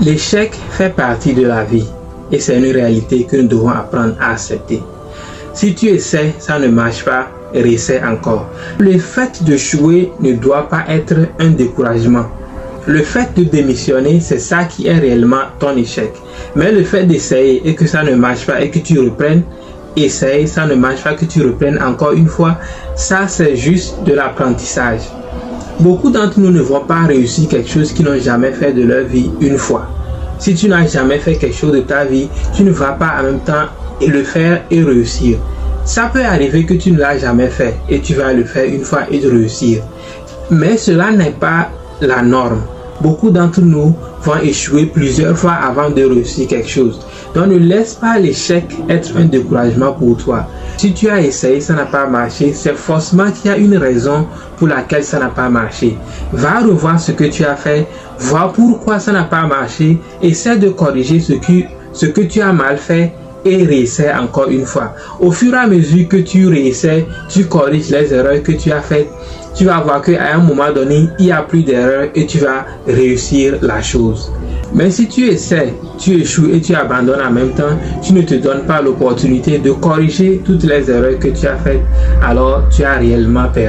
L'échec fait partie de la vie et c'est une réalité que nous devons apprendre à accepter. Si tu essaies, ça ne marche pas, réessaie encore. Le fait d'échouer ne doit pas être un découragement. Le fait de démissionner, c'est ça qui est réellement ton échec. Mais le fait d'essayer et que ça ne marche pas et que tu reprennes, essaye, ça ne marche pas, que tu reprennes encore une fois, ça c'est juste de l'apprentissage. Beaucoup d'entre nous ne vont pas réussir quelque chose qu'ils n'ont jamais fait de leur vie une fois. Si tu n'as jamais fait quelque chose de ta vie, tu ne vas pas en même temps le faire et réussir. Ça peut arriver que tu ne l'as jamais fait et tu vas le faire une fois et réussir. Mais cela n'est pas la norme. Beaucoup d'entre nous vont échouer plusieurs fois avant de réussir quelque chose. Donc ne laisse pas l'échec être un découragement pour toi. Si tu as essayé, ça n'a pas marché, c'est forcément qu'il y a une raison pour laquelle ça n'a pas marché. Va revoir ce que tu as fait, vois pourquoi ça n'a pas marché, essaie de corriger ce que tu as mal fait et réessaie encore une fois. Au fur et à mesure que tu réessaies, tu corriges les erreurs que tu as faites, tu vas voir qu'à un moment donné, il n'y a plus d'erreurs et tu vas réussir la chose. Mais si tu essaies, tu échoues et tu abandonnes en même temps, tu ne te donnes pas l'opportunité de corriger toutes les erreurs que tu as faites, alors tu as réellement perdu.